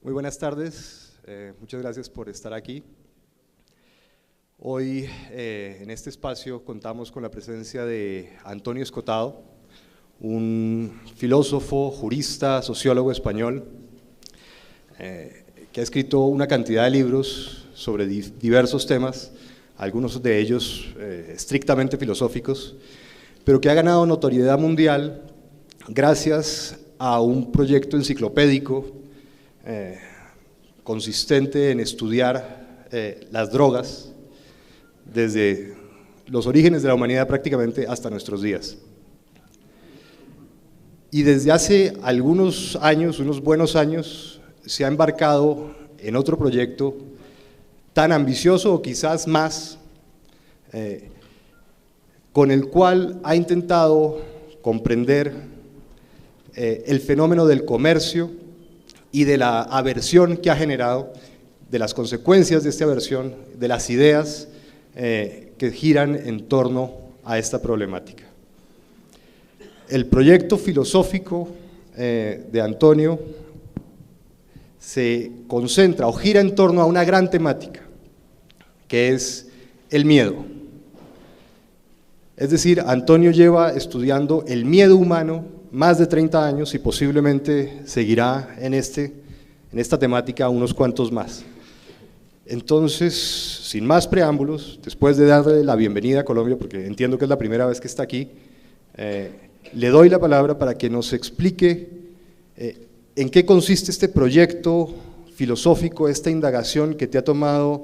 Muy buenas tardes, muchas gracias por estar aquí. Hoy en este espacio contamos con la presencia de Antonio Escotado, un filósofo, jurista, sociólogo español, que ha escrito una cantidad de libros sobre diversos temas, algunos de ellos estrictamente filosóficos, pero que ha ganado notoriedad mundial gracias a un proyecto enciclopédico consistente en estudiar las drogas desde los orígenes de la humanidad prácticamente hasta nuestros días. Y desde hace algunos años, unos buenos años, se ha embarcado en otro proyecto tan ambicioso o quizás más, con el cual ha intentado comprender el fenómeno del comercio y de la aversión que ha generado, de las consecuencias de esta aversión, de las ideas que giran en torno a esta problemática. El proyecto filosófico de Antonio se concentra o gira en torno a una gran temática, que es el miedo. Es decir, Antonio lleva estudiando el miedo humano más de 30 años y posiblemente seguirá en esta temática unos cuantos más. Entonces, sin más preámbulos, después de darle la bienvenida a Colombia, porque entiendo que es la primera vez que está aquí, le doy la palabra para que nos explique en qué consiste este proyecto filosófico, esta indagación que te ha tomado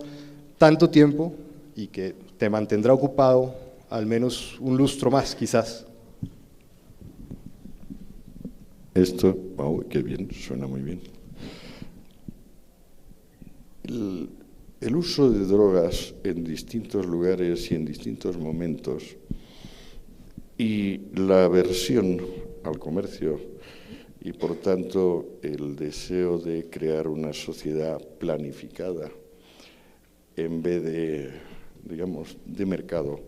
tanto tiempo y que te mantendrá ocupado al menos un lustro más, quizás. Esto, wow, qué bien, suena muy bien. El uso de drogas en distintos lugares y en distintos momentos y la aversión al comercio y por tanto el deseo de crear una sociedad planificada en vez de, digamos, de mercado,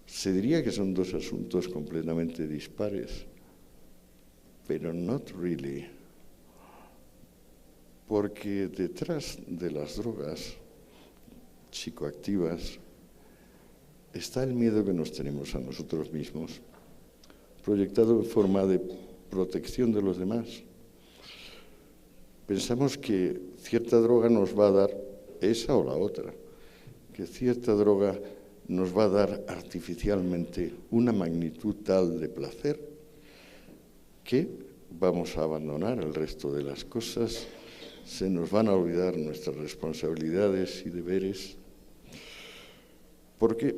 se diría que son dos asuntos completamente dispares, pero not really, porque detrás de las drogas psicoactivas está el miedo que nos tenemos a nosotros mismos, proyectado en forma de protección de los demás. Pensamos que cierta droga nos va a dar esa o la otra, que cierta droga nos va a dar artificialmente una magnitud tal de placer que vamos a abandonar el resto de las cosas, se nos van a olvidar nuestras responsabilidades y deberes, porque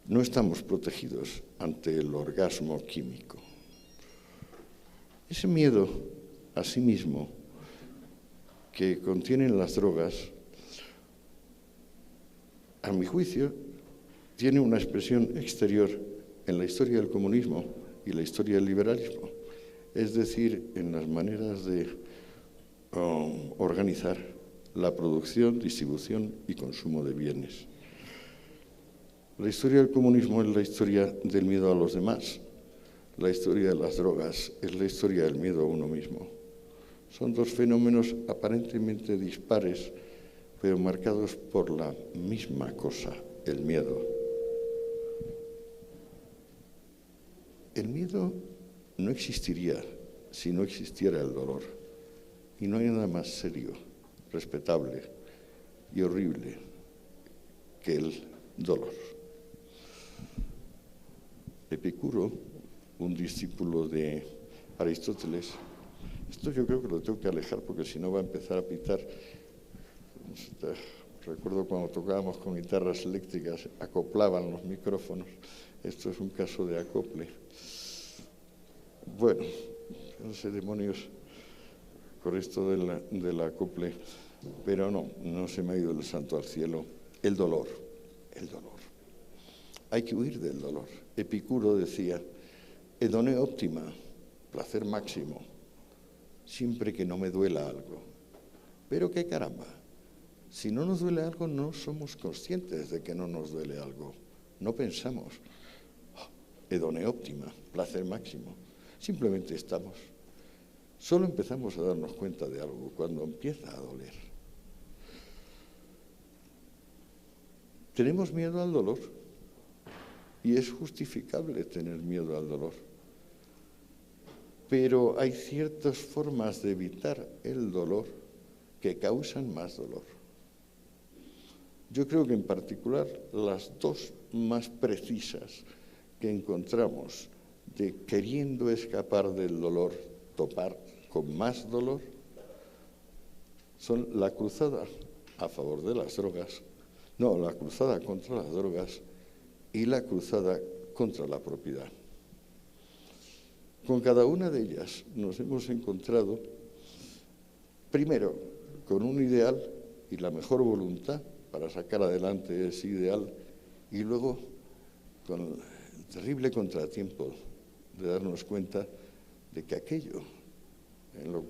no estamos protegidos ante el orgasmo químico. Ese miedo a sí mismo que contienen las drogas, a mi juicio, tiene una expresión exterior en la historia del comunismo y la historia del liberalismo, es decir, en las maneras de organizar la producción, distribución y consumo de bienes. La historia del comunismo es la historia del miedo a los demás, la historia de las drogas es la historia del miedo a uno mismo. Son dos fenómenos aparentemente dispares, pero marcados por la misma cosa, el miedo. El miedo no existiría si no existiera el dolor. Y no hay nada más serio, respetable y horrible que el dolor. Epicuro, un discípulo de Aristóteles, esto yo creo que lo tengo que alejar porque si no va a empezar a pitar. Recuerdo cuando tocábamos con guitarras eléctricas, acoplaban los micrófonos. Esto es un caso de acople. Bueno, no sé, demonios, por esto del acople, pero no se me ha ido el santo al cielo. El dolor. Hay que huir del dolor. Epicuro decía, hedone óptima, placer máximo, siempre que no me duela algo. Pero qué caramba, si no nos duele algo no somos conscientes de que no nos duele algo. No pensamos, hedone óptima, placer máximo. Simplemente estamos. Solo empezamos a darnos cuenta de algo cuando empieza a doler. Tenemos miedo al dolor y es justificable tener miedo al dolor. Pero hay ciertas formas de evitar el dolor que causan más dolor. Yo creo que en particular las dos más precisas que encontramos de queriendo escapar del dolor, topar con más dolor, son la cruzada a favor de las drogas, no, la cruzada contra las drogas y la cruzada contra la propiedad. Con cada una de ellas nos hemos encontrado, primero, con un ideal y la mejor voluntad para sacar adelante ese ideal, y luego con el terrible contratiempo de darnos cuenta de que aquello de lo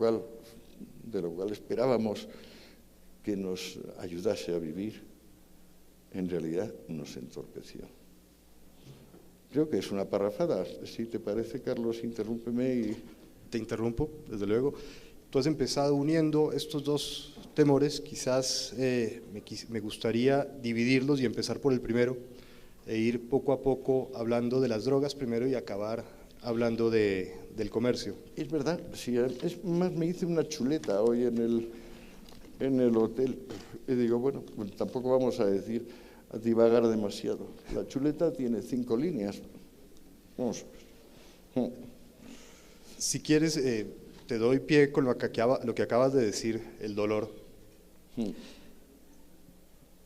cual esperábamos que nos ayudase a vivir, en realidad nos entorpeció. Creo que es una parrafada. Si te parece, Carlos, interrúmpeme y... Te interrumpo, desde luego. Tú has empezado uniendo estos dos temores, quizás me gustaría dividirlos y empezar por el primero, e ir poco a poco hablando de las drogas primero y acabar hablando del comercio. Es verdad, sí, es más, me hice una chuleta hoy en el hotel y digo, bueno, pues tampoco vamos a divagar demasiado. La chuleta tiene 5 líneas. Vamos. Si quieres, te doy pie con lo que acabas de decir, el dolor.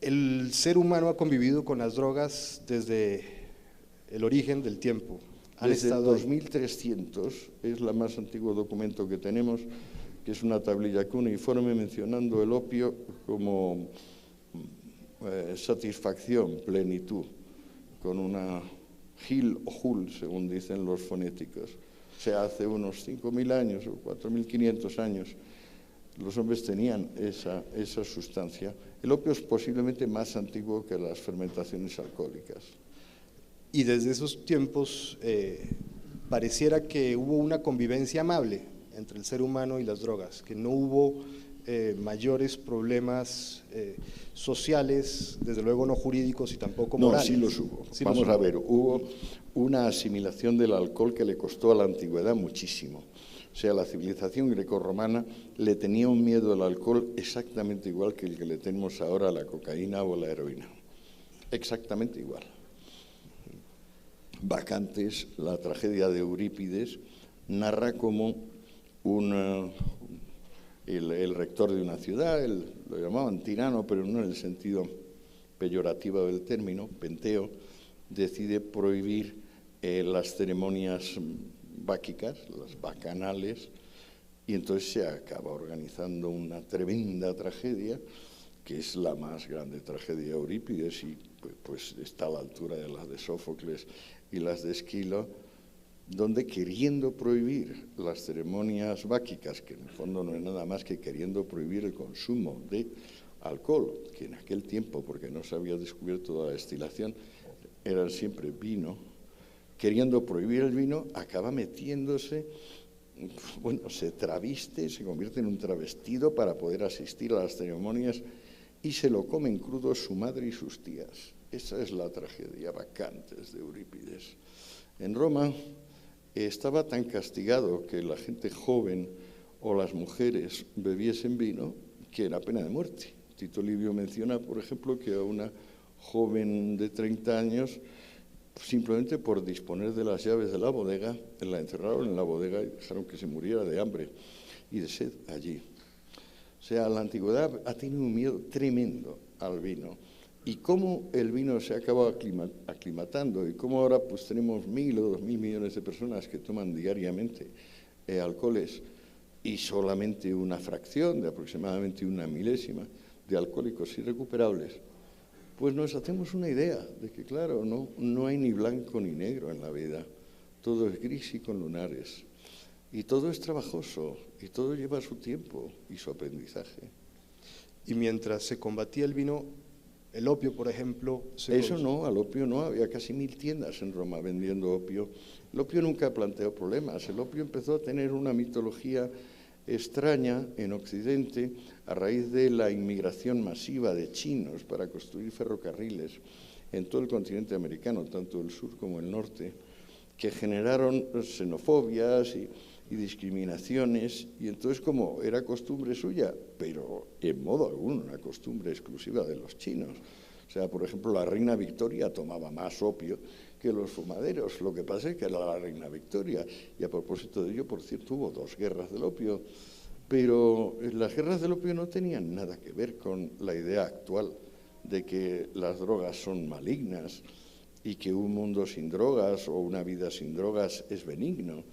El ser humano ha convivido con las drogas desde el origen del tiempo. Desde 2300 es el más antiguo documento que tenemos, que es una tablilla cuneiforme mencionando el opio como satisfacción, plenitud, con una gil o jul, según dicen los fonéticos. O sea, hace unos 5.000 años o 4.500 años los hombres tenían esa sustancia. El opio es posiblemente más antiguo que las fermentaciones alcohólicas. Y desde esos tiempos pareciera que hubo una convivencia amable entre el ser humano y las drogas, que no hubo mayores problemas sociales, desde luego no jurídicos y tampoco morales. No, sí los hubo. Vamos a ver, hubo una asimilación del alcohol que le costó a la antigüedad muchísimo. O sea, la civilización grecorromana le tenía un miedo al alcohol exactamente igual que el que le tenemos ahora a la cocaína o a la heroína. Exactamente igual. Bacantes, la tragedia de Eurípides, narra cómo el rector de una ciudad, lo llamaban tirano, pero no en el sentido peyorativo del término, Penteo, decide prohibir las ceremonias báquicas, las bacanales, y entonces se acaba organizando una tremenda tragedia, que es la más grande tragedia de Eurípides, y pues está a la altura de las de Sófocles y las de Esquilo, donde queriendo prohibir las ceremonias báquicas, que en el fondo no es nada más que queriendo prohibir el consumo de alcohol, que en aquel tiempo, porque no se había descubierto la destilación, era siempre vino, queriendo prohibir el vino, acaba metiéndose, bueno, se traviste, se convierte en un travestido para poder asistir a las ceremonias y se lo comen crudo su madre y sus tías. Esa es la tragedia Bacantes de Eurípides. En Roma estaba tan castigado que la gente joven o las mujeres bebiesen vino que era pena de muerte. Tito Livio menciona, por ejemplo, que a una joven de 30 años, simplemente por disponer de las llaves de la bodega, la encerraron en la bodega y dejaron que se muriera de hambre y de sed allí. O sea, la antigüedad ha tenido un miedo tremendo al vino. Y cómo el vino se acaba aclimatando y cómo ahora pues tenemos 1.000 o 2.000 millones de personas que toman diariamente alcoholes y solamente una fracción de aproximadamente una milésima de alcohólicos irrecuperables, pues nos hacemos una idea de que, claro, no hay ni blanco ni negro en la vida, todo es gris y con lunares, y todo es trabajoso, y todo lleva su tiempo y su aprendizaje. Y mientras se combatía el vino, El opio, por ejemplo, Eso no, al opio no, había casi 1000 tiendas en Roma vendiendo opio. El opio nunca planteó problemas, el opio empezó a tener una mitología extraña en Occidente a raíz de la inmigración masiva de chinos para construir ferrocarriles en todo el continente americano, tanto el sur como el norte, que generaron xenofobias y discriminaciones, y entonces como era costumbre suya, pero en modo alguno una costumbre exclusiva de los chinos. O sea, por ejemplo, la reina Victoria tomaba más opio que los fumaderos. Lo que pasa es que era la reina Victoria. Y a propósito de ello, por cierto, hubo 2 guerras del opio. Pero las guerras del opio no tenían nada que ver con la idea actual de que las drogas son malignas y que un mundo sin drogas o una vida sin drogas es benigno.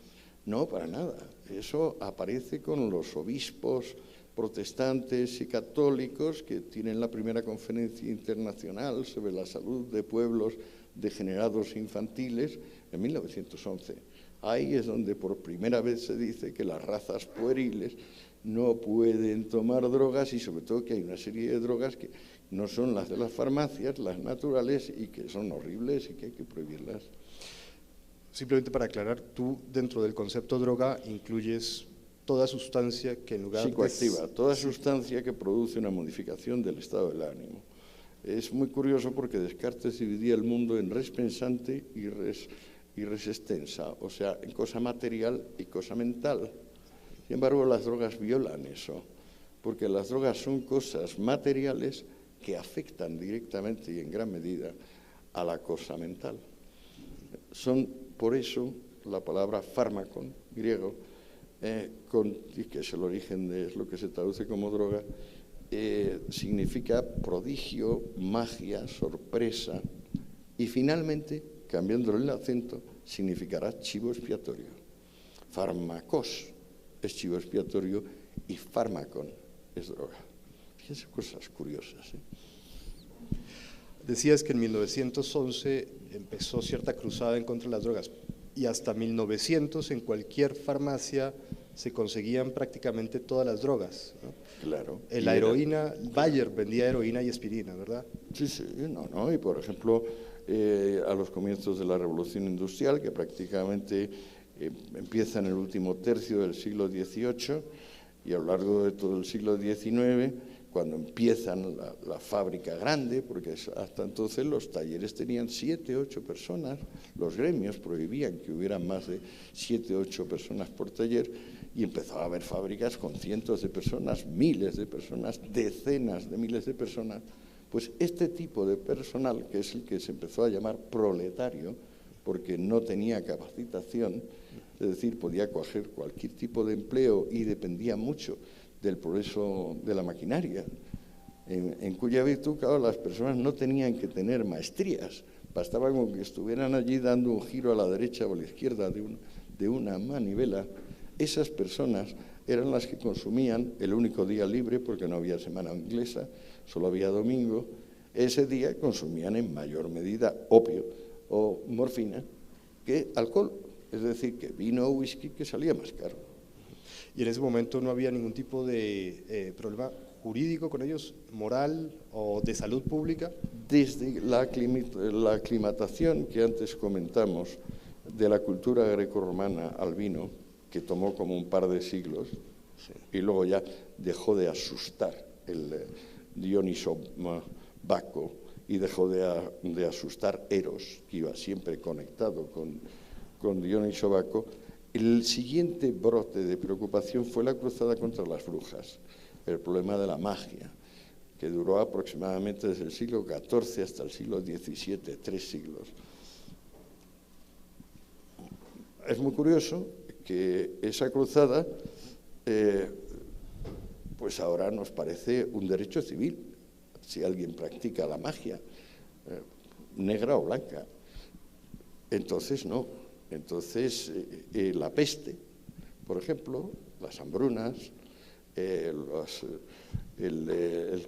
No, para nada. Eso aparece con los obispos protestantes y católicos que tienen la primera conferencia internacional sobre la salud de pueblos degenerados infantiles en 1911. Ahí es donde por primera vez se dice que las razas pueriles no pueden tomar drogas y sobre todo que hay una serie de drogas que no son las de las farmacias, las naturales, y que son horribles y que hay que prohibirlas. Simplemente para aclarar, tú dentro del concepto droga incluyes toda sustancia que en lugar psicoactiva, toda sustancia que produce una modificación del estado del ánimo. Es muy curioso porque Descartes dividía el mundo en res pensante y res extensa, o sea, en cosa material y cosa mental. Sin embargo, las drogas violan eso, porque las drogas son cosas materiales que afectan directamente y en gran medida a la cosa mental. Son, por eso, la palabra fármacon, griego, que es el origen de lo que se traduce como droga, significa prodigio, magia, sorpresa, y finalmente, cambiándole el acento, significará chivo expiatorio. Fármacos es chivo expiatorio y fármacon es droga. Fíjense cosas curiosas, ¿eh? Decías que en 1911 empezó cierta cruzada en contra de las drogas y hasta 1900 en cualquier farmacia se conseguían prácticamente todas las drogas, ¿no? Claro. La heroína, Bayer vendía heroína y aspirina, ¿verdad? Sí, no. Y por ejemplo, a los comienzos de la Revolución Industrial, que prácticamente empieza en el último tercio del siglo XVIII y a lo largo de todo el siglo XIX, cuando empiezan la fábrica grande, porque hasta entonces los talleres tenían 7, 8 personas, los gremios prohibían que hubieran más de 7, 8 personas por taller, y empezó a haber fábricas con cientos de personas, miles de personas, decenas de miles de personas. Pues este tipo de personal, que es el que se empezó a llamar proletario, porque no tenía capacitación, es decir, podía coger cualquier tipo de empleo y dependía mucho del progreso de la maquinaria, en cuya virtud, claro, las personas no tenían que tener maestrías, bastaba con que estuvieran allí dando un giro a la derecha o a la izquierda de una manivela. Esas personas eran las que consumían el único día libre, porque no había semana inglesa, solo había domingo. Ese día consumían en mayor medida opio o morfina que alcohol, es decir, que vino o whisky, que salía más caro. Y en ese momento no había ningún tipo de problema jurídico con ellos, moral o de salud pública. Desde la aclimatación que antes comentamos de la cultura grecorromana al vino, que tomó como un par de siglos, sí, y luego ya dejó de asustar el Dioniso Baco y dejó de asustar Eros, que iba siempre conectado con Dioniso Baco. El siguiente brote de preocupación fue la cruzada contra las brujas, el problema de la magia, que duró aproximadamente desde el siglo XIV hasta el siglo XVII, 3 siglos. Es muy curioso que esa cruzada, pues ahora nos parece un derecho civil, si alguien practica la magia, negra o blanca. Entonces no. Entonces, la peste, por ejemplo, las hambrunas, el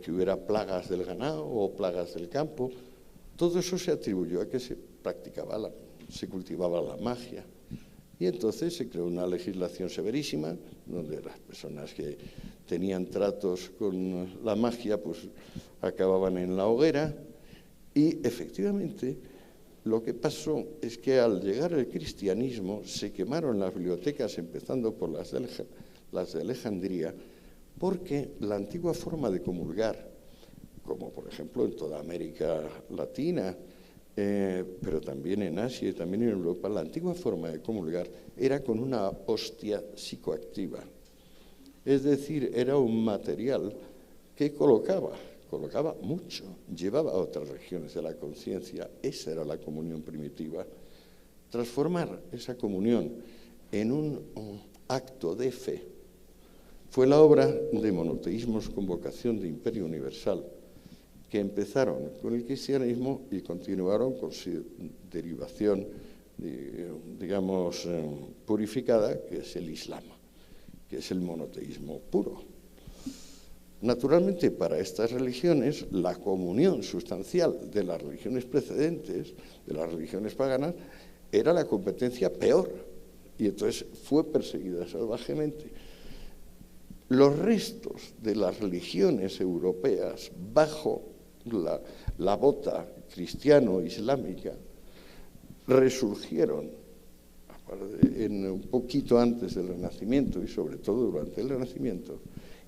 que hubiera plagas del ganado o plagas del campo, todo eso se atribuyó a que se practicaba, se cultivaba la magia. Y entonces se creó una legislación severísima, donde las personas que tenían tratos con la magia pues acababan en la hoguera. Y efectivamente lo que pasó es que al llegar el cristianismo se quemaron las bibliotecas, empezando por las de Alejandría, porque la antigua forma de comulgar, como por ejemplo en toda América Latina, pero también en Asia y también en Europa, la antigua forma de comulgar era con una hostia psicoactiva. Es decir, era un material que colocaba mucho, llevaba a otras regiones de la conciencia. Esa era la comunión primitiva. Transformar esa comunión en un acto de fe fue la obra de monoteísmos con vocación de imperio universal, que empezaron con el cristianismo y continuaron con su derivación, digamos, purificada, que es el Islam, que es el monoteísmo puro. Naturalmente, para estas religiones, la comunión sustancial de las religiones precedentes, de las religiones paganas, era la competencia peor, y entonces fue perseguida salvajemente. Los restos de las religiones europeas bajo la bota cristiano-islámica resurgieron un poquito antes del Renacimiento y sobre todo durante el Renacimiento.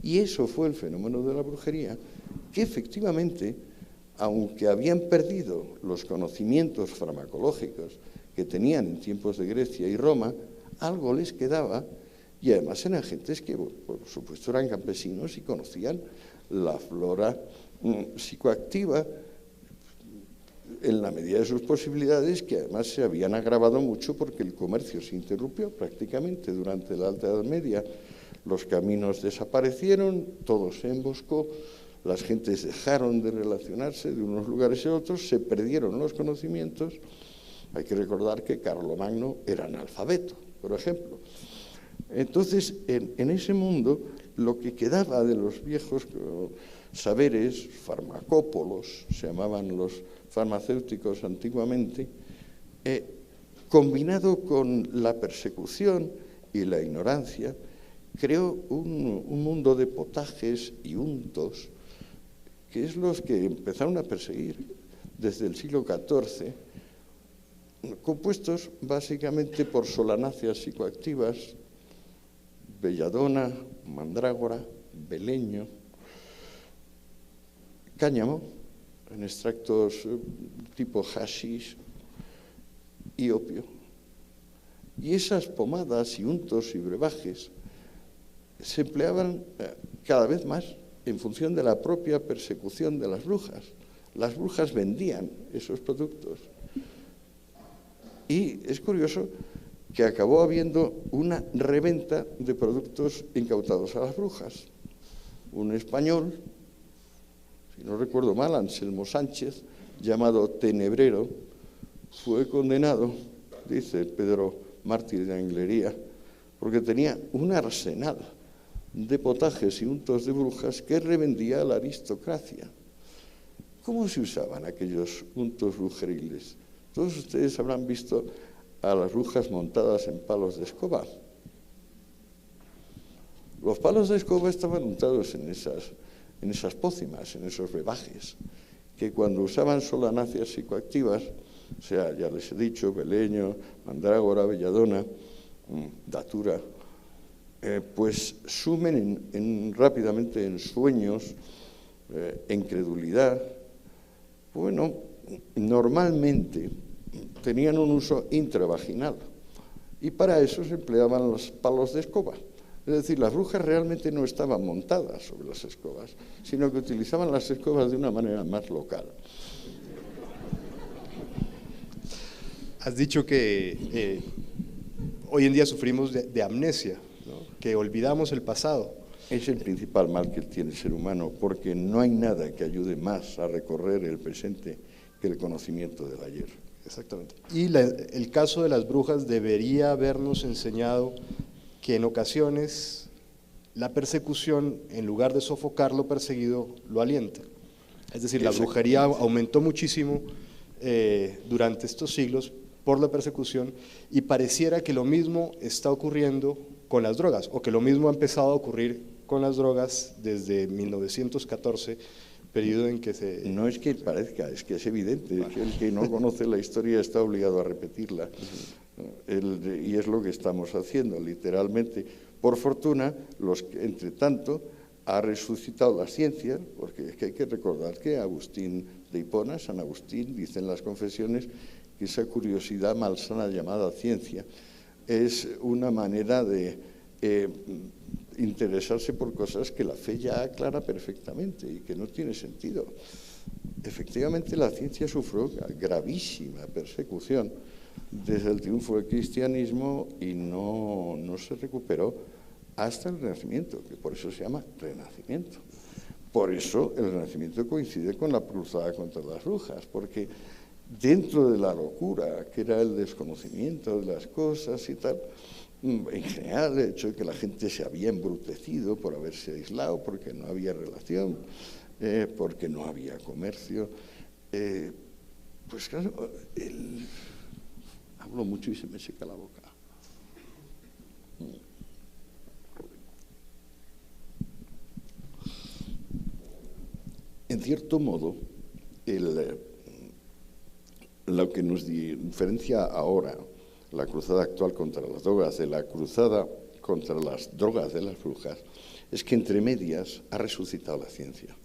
Y eso fue el fenómeno de la brujería, que efectivamente, aunque habían perdido los conocimientos farmacológicos que tenían en tiempos de Grecia y Roma, algo les quedaba, y además eran gentes que, por supuesto, eran campesinos y conocían la flora psicoactiva en la medida de sus posibilidades, que además se habían agravado mucho porque el comercio se interrumpió prácticamente durante la Alta Edad Media. Los caminos desaparecieron, todo se emboscó, las gentes dejaron de relacionarse de unos lugares a otros, se perdieron los conocimientos. Hay que recordar que Carlomagno era analfabeto, por ejemplo. Entonces, en ese mundo, lo que quedaba de los viejos saberes, farmacópolos, se llamaban los farmacéuticos antiguamente, combinado con la persecución y la ignorancia, creó un mundo de potajes y untos, que es los que empezaron a perseguir desde el siglo XIV, compuestos básicamente por solanáceas psicoactivas, belladona, mandrágora, beleño, cáñamo, en extractos tipo hashish y opio. Y esas pomadas y untos y brebajes se empleaban cada vez más en función de la propia persecución de las brujas. Las brujas vendían esos productos. Y es curioso que acabó habiendo una reventa de productos incautados a las brujas. Un español, si no recuerdo mal, Anselmo Sánchez, llamado Tenebrero, fue condenado, dice Pedro Mártir de Anglería, porque tenía un arsenal de potajes y untos de brujas que revendía a la aristocracia. ¿Cómo se usaban aquellos untos brujeriles? Todos ustedes habrán visto a las brujas montadas en palos de escoba. Los palos de escoba estaban untados en esas pócimas, en esos brebajes, que cuando usaban solanáceas psicoactivas, o sea, ya les he dicho, beleño, mandrágora, belladona, datura, pues sumen rápidamente en sueños, en credulidad. Bueno, normalmente tenían un uso intravaginal y para eso se empleaban los palos de escoba. Es decir, las brujas realmente no estaban montadas sobre las escobas, sino que utilizaban las escobas de una manera más local. Has dicho que hoy en día sufrimos de amnesia, ¿no? Que olvidamos el pasado. Es el principal mal que tiene el ser humano, porque no hay nada que ayude más a recorrer el presente que el conocimiento del ayer. Exactamente. Y el caso de las brujas debería habernos enseñado que en ocasiones la persecución, en lugar de sofocar lo perseguido, lo alienta. Es decir, la brujería aumentó muchísimo durante estos siglos por la persecución, y pareciera que lo mismo está ocurriendo con las drogas, o que lo mismo ha empezado a ocurrir con las drogas desde 1914, periodo en que se... No es que parezca, es que es evidente, es que el que no conoce la historia está obligado a repetirla. Y es lo que estamos haciendo, literalmente. Por fortuna, entre tanto, ha resucitado la ciencia, porque es que hay que recordar que Agustín de Hipona, San Agustín, dice en las confesiones que esa curiosidad malsana llamada ciencia es una manera de interesarse por cosas que la fe ya aclara perfectamente y que no tiene sentido. Efectivamente, la ciencia sufrió gravísima persecución desde el triunfo del cristianismo y no se recuperó hasta el Renacimiento, que por eso se llama Renacimiento. Por eso el Renacimiento coincide con la cruzada contra las brujas, porque dentro de la locura, que era el desconocimiento de las cosas y tal, en general el hecho de que la gente se había embrutecido por haberse aislado, porque no había relación, porque no había comercio, pues claro, hablo mucho y se me seca la boca. En cierto modo, lo que nos diferencia ahora la cruzada actual contra las drogas de la cruzada contra las drogas de las brujas es que entre medias ha resucitado la ciencia.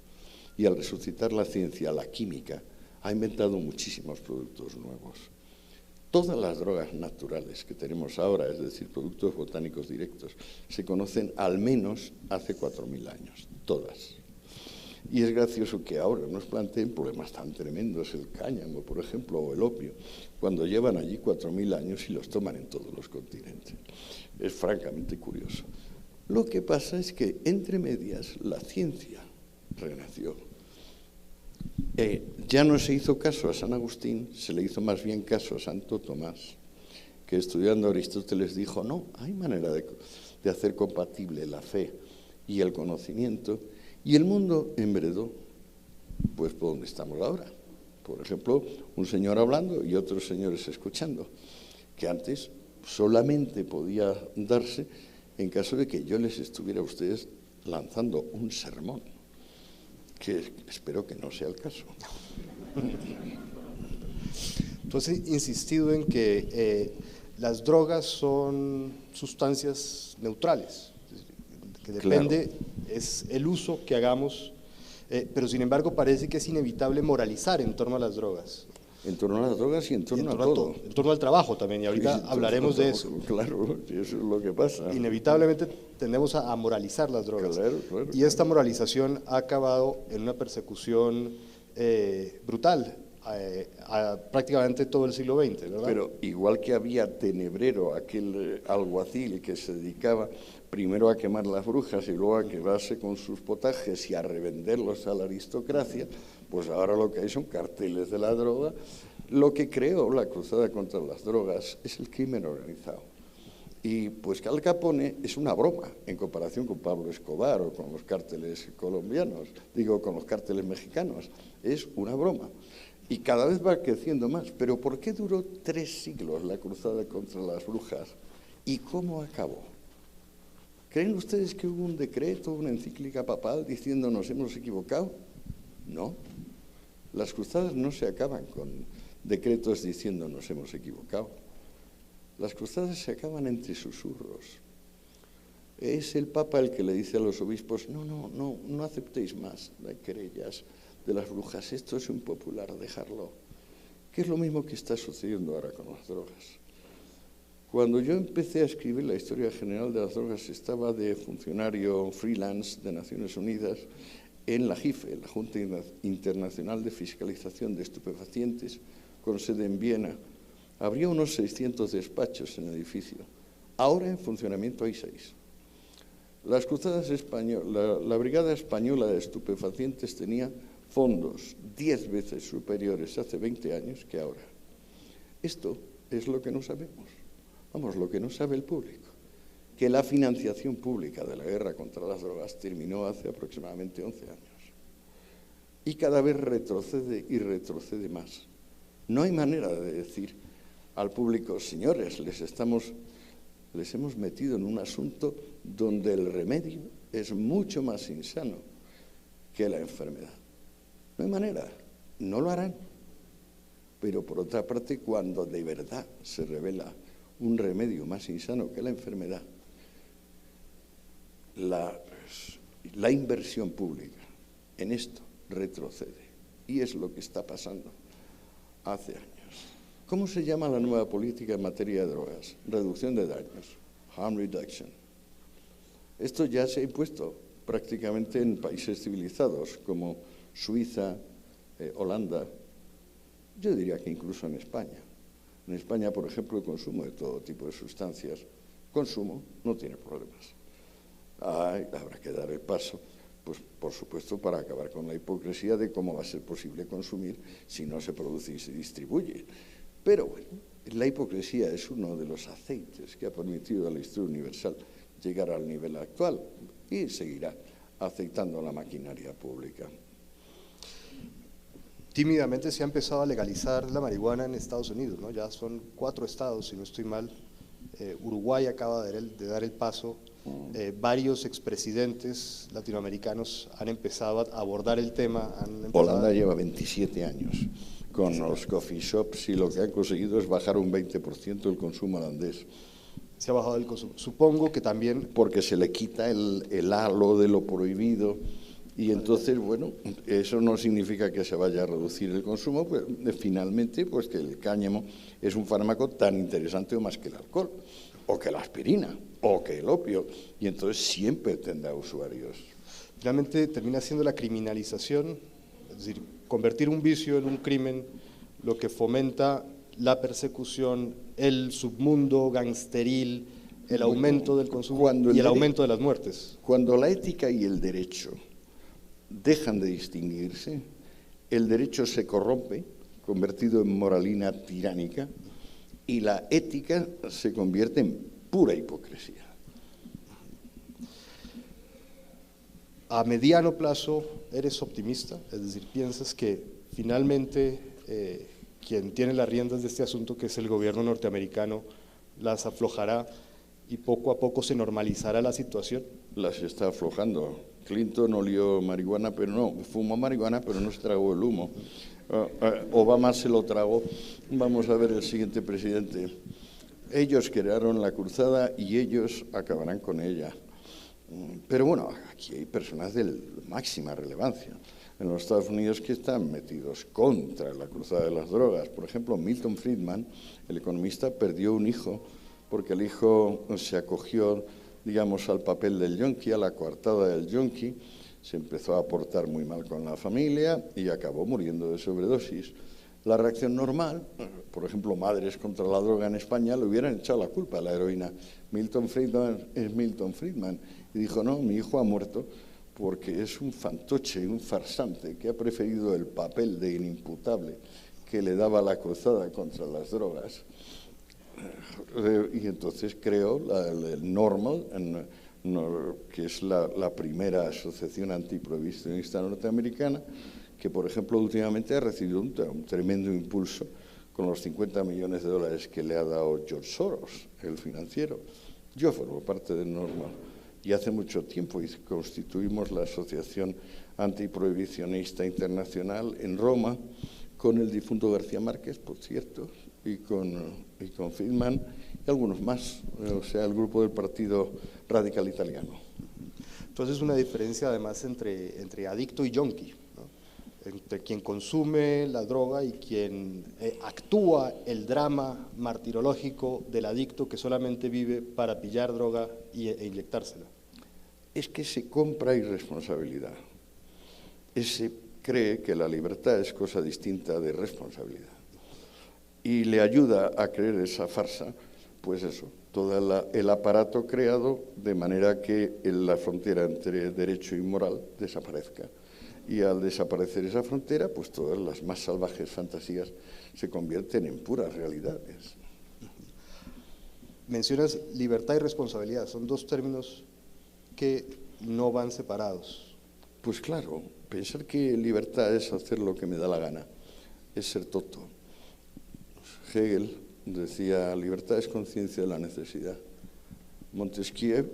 Y al resucitar la ciencia, la química ha inventado muchísimos productos nuevos. Todas las drogas naturales que tenemos ahora, es decir, productos botánicos directos, se conocen al menos hace 4.000 años, todas. Y es gracioso que ahora nos planteen problemas tan tremendos, el cáñamo, por ejemplo, o el opio, cuando llevan allí 4.000 años y los toman en todos los continentes. Es francamente curioso. Lo que pasa es que, entre medias, la ciencia renació. Ya no se hizo caso a San Agustín, se le hizo más bien caso a Santo Tomás, que estudiando a Aristóteles dijo, no, hay manera de hacer compatible la fe y el conocimiento. Y el mundo enveredó, pues por donde estamos ahora. Por ejemplo, un señor hablando y otros señores escuchando, que antes solamente podía darse en caso de que yo les estuviera a ustedes lanzando un sermón, que espero que no sea el caso. Tú has insistido en que las drogas son sustancias neutrales, que depende, claro, es el uso que hagamos, pero sin embargo parece que es inevitable moralizar en torno a las drogas. En torno a las drogas y en torno a todo. En torno al trabajo también, y ahorita hablaremos de eso. Claro, eso es lo que pasa. Inevitablemente tendemos a moralizar las drogas. Claro, y esta moralización ha acabado en una persecución brutal a prácticamente todo el siglo XX, ¿verdad? Pero igual que había Tenebrero, aquel alguacil que se dedicaba primero a quemar las brujas y luego a quedarse con sus potajes y a revenderlos a la aristocracia, pues ahora lo que hay son carteles de la droga. Lo que creó la cruzada contra las drogas es el crimen organizado. Y pues que Al Capone es una broma en comparación con Pablo Escobar o con los cárteles colombianos, con los cárteles mexicanos. Es una broma. Y cada vez va creciendo más. Pero ¿por qué duró 3 siglos la cruzada contra las brujas? ¿Y cómo acabó? ¿Creen ustedes que hubo un decreto, una encíclica papal diciendo nos hemos equivocado? No. Las cruzadas no se acaban con decretos diciendo nos hemos equivocado. Las cruzadas se acaban entre susurros. Es el Papa el que le dice a los obispos, no aceptéis más las querellas de las brujas, esto es impopular, dejarlo. Que es lo mismo que está sucediendo ahora con las drogas. Cuando yo empecé a escribir la historia general de las drogas, estaba de funcionario freelance de Naciones Unidas en la JIFE, la Junta Internacional de Fiscalización de Estupefacientes, con sede en Viena. Habría unos 600 despachos en el edificio. Ahora en funcionamiento hay 6. Las cruzadas españolas, la Brigada Española de Estupefacientes tenía fondos 10 veces superiores hace 20 años que ahora. Esto es lo que no sabemos. Vamos, lo que no sabe el público. Que la financiación pública de la guerra contra las drogas terminó hace aproximadamente 11 años. Y cada vez retrocede y retrocede más. No hay manera de decir al público, señores, les hemos metido en un asunto donde el remedio es mucho más insano que la enfermedad. No hay manera, no lo harán. Pero por otra parte, cuando de verdad se revela un remedio más insano que la enfermedad, la inversión pública en esto retrocede. Y es lo que está pasando hace años. ¿Cómo se llama la nueva política en materia de drogas? Reducción de daños, harm reduction. Esto ya se ha impuesto prácticamente en países civilizados como Suiza, Holanda, yo diría que incluso en España. En España, por ejemplo, el consumo de todo tipo de sustancias, consumo, no tiene problemas. Habrá que dar el paso, pues por supuesto, para acabar con la hipocresía de cómo va a ser posible consumir si no se produce y se distribuye. Pero bueno, la hipocresía es uno de los aceites que ha permitido a la historia universal llegar al nivel actual y seguirá aceitando la maquinaria pública. Tímidamente se ha empezado a legalizar la marihuana en Estados Unidos, ¿no? Ya son 4 estados, si no estoy mal. Uruguay acaba de dar el paso. Varios expresidentes latinoamericanos han empezado a abordar el tema. Holanda lleva 27 años con los coffee shops y lo que han conseguido es bajar un 20% el consumo holandés. Se ha bajado el consumo. Supongo que también… Porque se le quita el halo de lo prohibido. Y entonces, bueno, eso no significa que se vaya a reducir el consumo, pues finalmente, pues que el cáñamo es un fármaco tan interesante o más que el alcohol, o que la aspirina, o que el opio, y entonces siempre tendrá usuarios. Finalmente termina siendo la criminalización, es decir, convertir un vicio en un crimen, lo que fomenta la persecución, el submundo gangsteril, el aumento del consumo y el aumento de las muertes. Cuando la ética y el derecho dejan de distinguirse, el derecho se corrompe, convertido en moralina tiránica, y la ética se convierte en pura hipocresía. A mediano plazo, ¿eres optimista? Es decir, ¿piensas que finalmente quien tiene las riendas de este asunto, que es el gobierno norteamericano, las aflojará y poco a poco se normalizará la situación? Las está aflojando. Clinton olió marihuana, pero no, fumó marihuana, pero no se tragó el humo. Obama se lo tragó. Vamos a ver el siguiente presidente. Ellos crearon la cruzada y ellos acabarán con ella. Pero bueno, aquí hay personas de máxima relevancia en los Estados Unidos que están metidos contra la cruzada de las drogas. Por ejemplo, Milton Friedman, el economista, perdió un hijo porque el hijo se acogió, digamos, al papel del yonki, a la coartada del yonki, se empezó a portar muy mal con la familia y acabó muriendo de sobredosis. La reacción normal, por ejemplo, madres contra la droga en España le hubieran echado la culpa a la heroína. Milton Friedman es Milton Friedman. Y dijo, no, mi hijo ha muerto porque es un fantoche, un farsante que ha preferido el papel de inimputable que le daba la cruzada contra las drogas. Y entonces creó el Normal, que es la primera asociación antiprohibicionista norteamericana, que por ejemplo últimamente ha recibido un tremendo impulso con los 50 millones de dólares que le ha dado George Soros, el financiero. Yo formo parte del Normal y hace mucho tiempo constituimos la Asociación Antiprohibicionista Internacional en Roma con el difunto García Márquez, por cierto, y con Friedman y algunos más, o sea, el grupo del Partido Radical Italiano. Entonces, una diferencia además entre adicto y yonki, ¿no? Entre quien consume la droga y quien actúa el drama martirológico del adicto que solamente vive para pillar droga e inyectársela. Es que se compra irresponsabilidad. Se cree que la libertad es cosa distinta de responsabilidad. Y le ayuda a creer esa farsa, pues eso, todo el aparato creado de manera que la frontera entre derecho y moral desaparezca. Y al desaparecer esa frontera, pues todas las más salvajes fantasías se convierten en puras realidades. Mencionas libertad y responsabilidad, son dos términos que no van separados. Pues claro, pensar que libertad es hacer lo que me da la gana, es ser tonto. Hegel decía, libertad es conciencia de la necesidad. Montesquieu,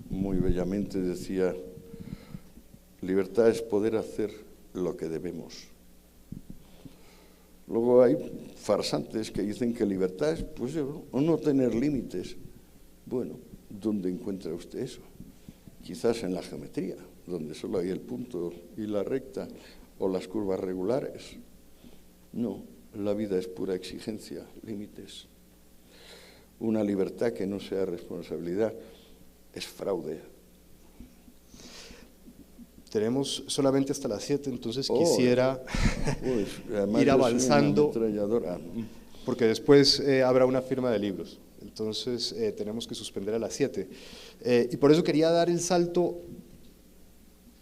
muy bellamente, decía, libertad es poder hacer lo que debemos. Luego hay farsantes que dicen que libertad es pues, no tener límites. Bueno, ¿dónde encuentra usted eso? Quizás en la geometría, donde solo hay el punto y la recta, o las curvas regulares. No, la vida es pura exigencia, límites. Una libertad que no sea responsabilidad es fraude. Tenemos solamente hasta las 7, entonces quisiera pues, ir avanzando, porque después habrá una firma de libros, entonces tenemos que suspender a las 7. Y por eso quería dar el salto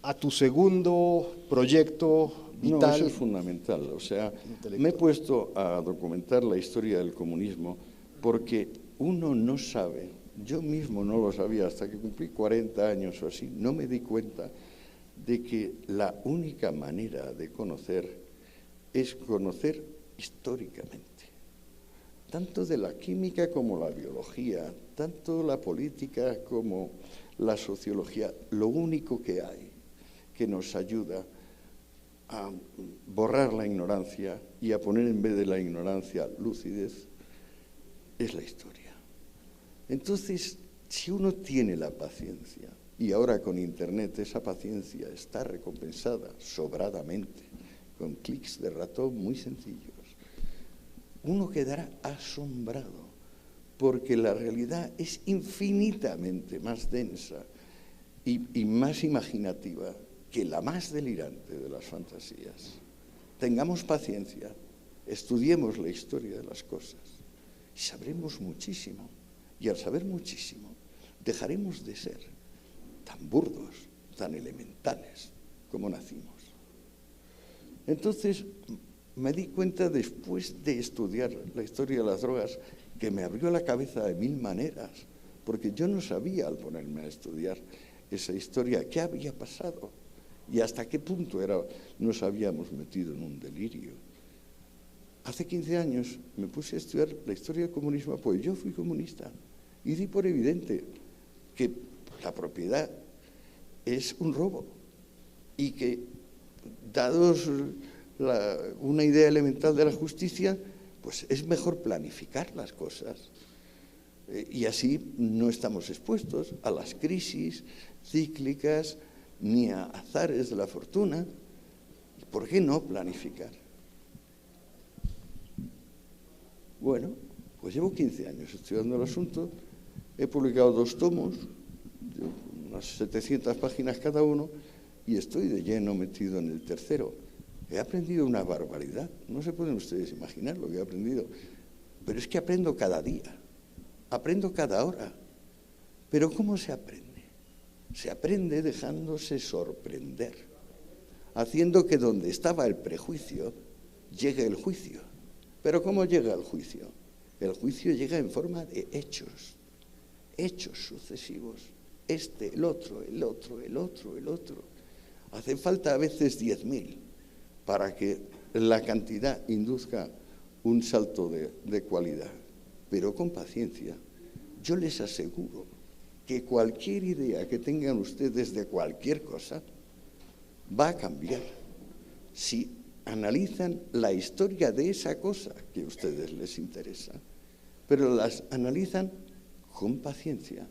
a tu segundo proyecto vital. No, eso es fundamental. O sea, me he puesto a documentar la historia del comunismo porque uno no sabe, yo mismo no lo sabía hasta que cumplí 40 años o así, no me di cuenta de que la única manera de conocer es conocer históricamente, tanto de la química como la biología, tanto la política como la sociología. Lo único que hay que nos ayuda a borrar la ignorancia y a poner en vez de la ignorancia lucidez es la historia. Entonces, si uno tiene la paciencia, y ahora con Internet esa paciencia está recompensada sobradamente, con clics de ratón muy sencillos, uno quedará asombrado, porque la realidad es infinitamente más densa y más imaginativa que la más delirante de las fantasías. Tengamos paciencia, estudiemos la historia de las cosas y sabremos muchísimo. Y al saber muchísimo, dejaremos de ser tan burdos, tan elementales como nacimos. Entonces, me di cuenta después de estudiar la historia de las drogas que me abrió la cabeza de mil maneras, porque yo no sabía al ponerme a estudiar esa historia qué había pasado y hasta qué punto nos habíamos metido en un delirio. Hace 15 años me puse a estudiar la historia del comunismo, pues yo fui comunista y di por evidente que la propiedad es un robo y que, dados una idea elemental de la justicia, pues es mejor planificar las cosas y así no estamos expuestos a las crisis cíclicas ni a azares de la fortuna. ¿Por qué no planificar? Bueno, pues llevo 15 años estudiando el asunto, he publicado 2 tomos, de unas 700 páginas cada uno, y estoy de lleno metido en el tercero. He aprendido una barbaridad, no se pueden ustedes imaginar lo que he aprendido, pero es que aprendo cada día, aprendo cada hora. ¿Pero cómo se aprende? Se aprende dejándose sorprender, haciendo que donde estaba el prejuicio llegue el juicio. ¿Pero cómo llega el juicio? El juicio llega en forma de hechos sucesivos. Este, el otro, el otro, el otro, el otro. Hace falta a veces 10.000 para que la cantidad induzca un salto de cualidad. Pero con paciencia, yo les aseguro que cualquier idea que tengan ustedes de cualquier cosa va a cambiar si analizan la historia de esa cosa que a ustedes les interesa, pero las analizan con paciencia,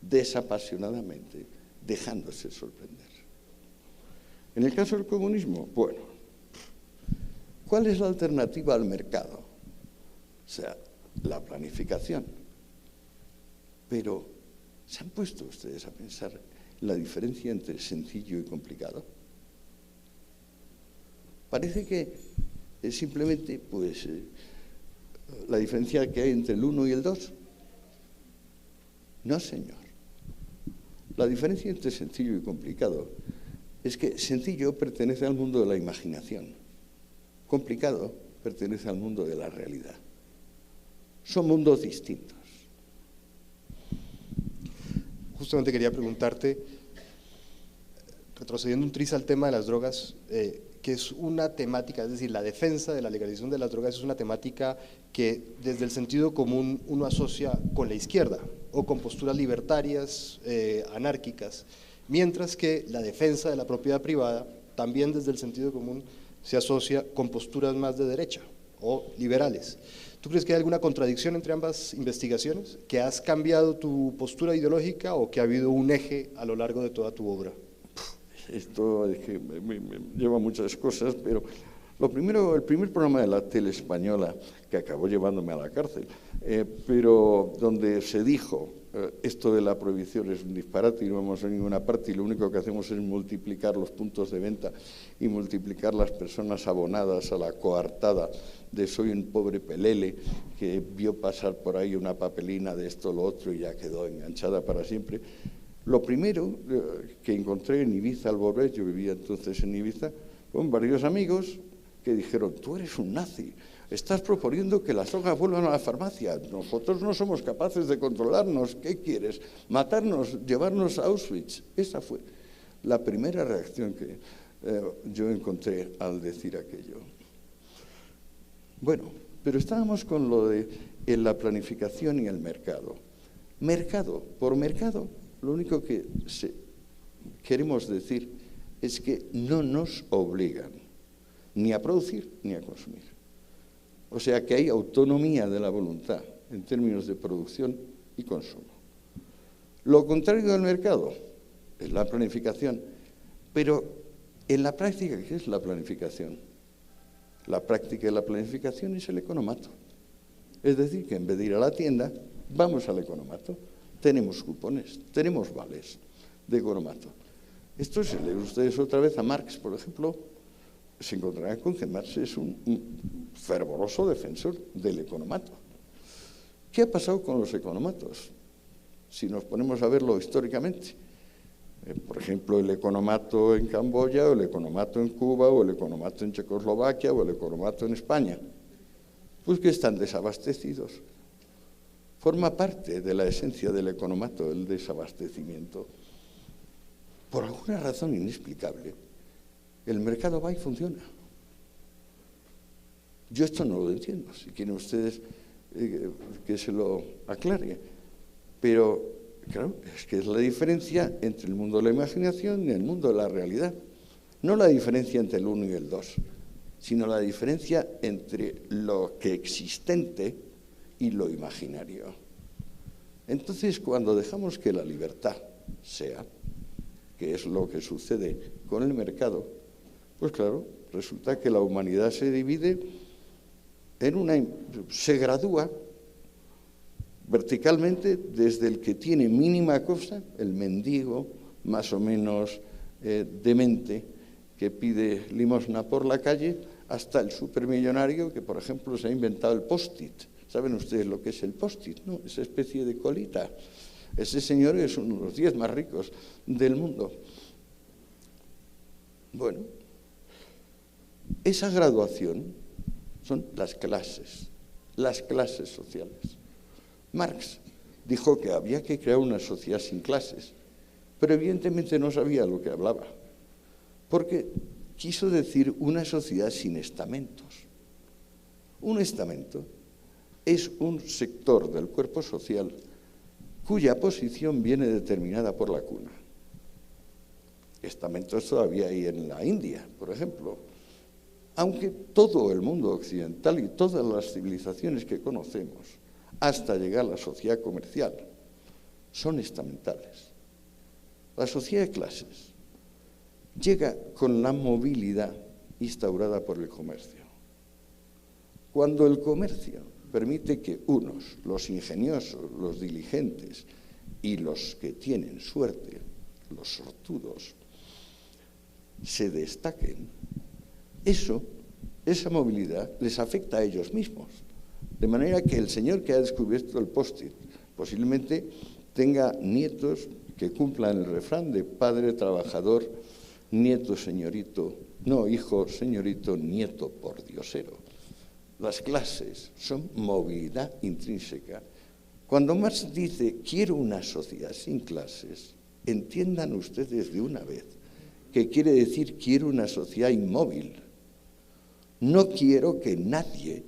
desapasionadamente, dejándose sorprender. En el caso del comunismo, bueno, ¿cuál es la alternativa al mercado? O sea, la planificación. Pero, ¿se han puesto ustedes a pensar la diferencia entre sencillo y complicado? Parece que es simplemente pues, la diferencia que hay entre el 1 y el 2. No, señor. La diferencia entre sencillo y complicado es que sencillo pertenece al mundo de la imaginación, complicado pertenece al mundo de la realidad. Son mundos distintos. Justamente quería preguntarte, retrocediendo un tris al tema de las drogas, que es una temática, es decir, la defensa de la legalización de las drogas es una temática que desde el sentido común uno asocia con la izquierda o con posturas libertarias, anárquicas, mientras que la defensa de la propiedad privada también desde el sentido común se asocia con posturas más de derecha o liberales. ¿Tú crees que hay alguna contradicción entre ambas investigaciones? ¿Que has cambiado tu postura ideológica o que ha habido un eje a lo largo de toda tu obra? Esto es que me lleva muchas cosas, pero lo primero, el primer programa de la tele española, que acabó llevándome a la cárcel, pero donde se dijo esto de la prohibición es un disparate y no vamos a ninguna parte y lo único que hacemos es multiplicar los puntos de venta y multiplicar las personas abonadas a la coartada de soy un pobre pelele que vio pasar por ahí una papelina de esto o lo otro y ya quedó enganchada para siempre. Lo primero que encontré en Ibiza al volver, yo vivía entonces en Ibiza, con varios amigos que dijeron, tú eres un nazi, estás proponiendo que las drogas vuelvan a la farmacia, nosotros no somos capaces de controlarnos, ¿qué quieres? ¿Matarnos? ¿Llevarnos a Auschwitz? Esa fue la primera reacción que yo encontré al decir aquello. Bueno, pero estábamos con lo de la planificación y el mercado. Mercado, por mercado, lo único que queremos decir es que no nos obligan ni a producir ni a consumir. O sea que hay autonomía de la voluntad en términos de producción y consumo. Lo contrario del mercado es la planificación, pero en la práctica, ¿qué es la planificación? La práctica de la planificación es el economato. Es decir, que en vez de ir a la tienda, vamos al economato. Tenemos cupones, tenemos vales de economato. Esto, si leen ustedes otra vez a Marx, por ejemplo, se encontrarán con que Marx es un fervoroso defensor del economato. ¿Qué ha pasado con los economatos? Si nos ponemos a verlo históricamente, por ejemplo, el economato en Camboya, o el economato en Cuba, o el economato en Checoslovaquia, o el economato en España, pues que están desabastecidos. Forma parte de la esencia del economato, el desabastecimiento. Por alguna razón inexplicable, el mercado va y funciona. Yo esto no lo entiendo, si quieren ustedes que se lo aclare. Pero, claro, es que es la diferencia entre el mundo de la imaginación y el mundo de la realidad. No la diferencia entre el 1 y el 2, sino la diferencia entre lo que existente y lo imaginario. Entonces, cuando dejamos que la libertad sea, que es lo que sucede con el mercado, pues claro, resulta que la humanidad se divide se gradúa verticalmente desde el que tiene mínima cosa, el mendigo más o menos demente que pide limosna por la calle, hasta el supermillonario que, por ejemplo, se ha inventado el post-it. ¿Saben ustedes lo que es el post-it? ¿No? Esa especie de colita. Ese señor es uno de los 10 más ricos del mundo. Bueno, esa graduación son las clases sociales. Marx dijo que había que crear una sociedad sin clases, pero evidentemente no sabía lo que hablaba, porque quiso decir una sociedad sin estamentos. Un estamento es un sector del cuerpo social cuya posición viene determinada por la cuna. Estamentos todavía hay en la India, por ejemplo, aunque todo el mundo occidental y todas las civilizaciones que conocemos, hasta llegar a la sociedad comercial, son estamentales. La sociedad de clases llega con la movilidad instaurada por el comercio. Cuando el comercio permite que unos, los ingeniosos, los diligentes y los que tienen suerte, los sortudos, se destaquen, esa movilidad les afecta a ellos mismos. De manera que el señor que ha descubierto el post-it posiblemente tenga nietos que cumplan el refrán de padre trabajador, nieto señorito, no, hijo señorito, nieto pordiosero. Las clases son movilidad intrínseca. Cuando Marx dice, quiero una sociedad sin clases, entiendan ustedes de una vez que quiere decir quiero una sociedad inmóvil. No quiero que nadie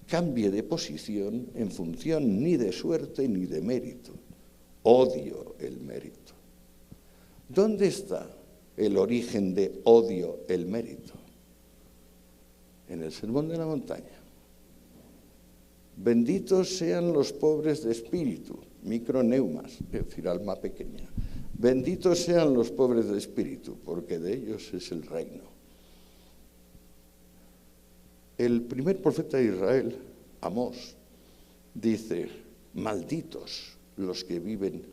cambie de posición en función ni de suerte ni de mérito. Odio el mérito. ¿Dónde está el origen de odio el mérito? En el Sermón de la Montaña. Benditos sean los pobres de espíritu, microneumas, es decir, alma pequeña. Benditos sean los pobres de espíritu, porque de ellos es el reino. El primer profeta de Israel, Amós, dice, malditos los que viven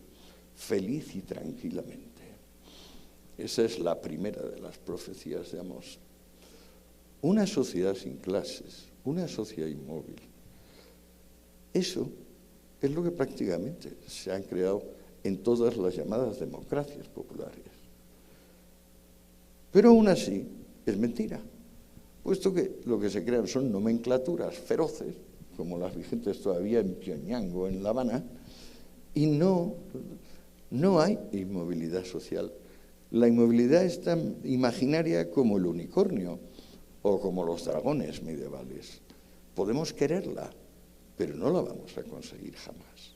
feliz y tranquilamente. Esa es la primera de las profecías de Amós. Una sociedad sin clases, una sociedad inmóvil. Eso es lo que prácticamente se han creado en todas las llamadas democracias populares. Pero aún así es mentira, puesto que lo que se crean son nomenclaturas feroces, como las vigentes todavía en Pyongyang o en La Habana, y no hay inmovilidad social. La inmovilidad es tan imaginaria como el unicornio o como los dragones medievales. Podemos quererla, pero no la vamos a conseguir jamás.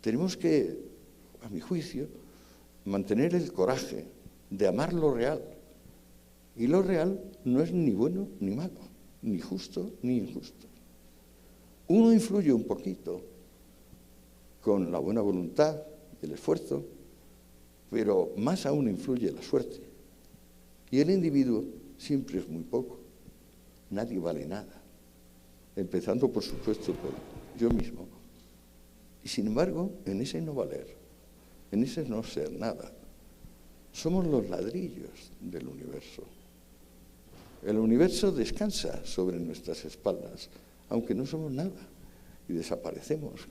Tenemos que, a mi juicio, mantener el coraje de amar lo real. Y lo real no es ni bueno ni malo, ni justo ni injusto. Uno influye un poquito con la buena voluntad, el esfuerzo, pero más aún influye la suerte. Y el individuo siempre es muy poco. Nadie vale nada. Empezando, por supuesto, por yo mismo. Y sin embargo, en ese no valer, en ese no ser nada, somos los ladrillos del universo. El universo descansa sobre nuestras espaldas, aunque no somos nada, y desaparecemos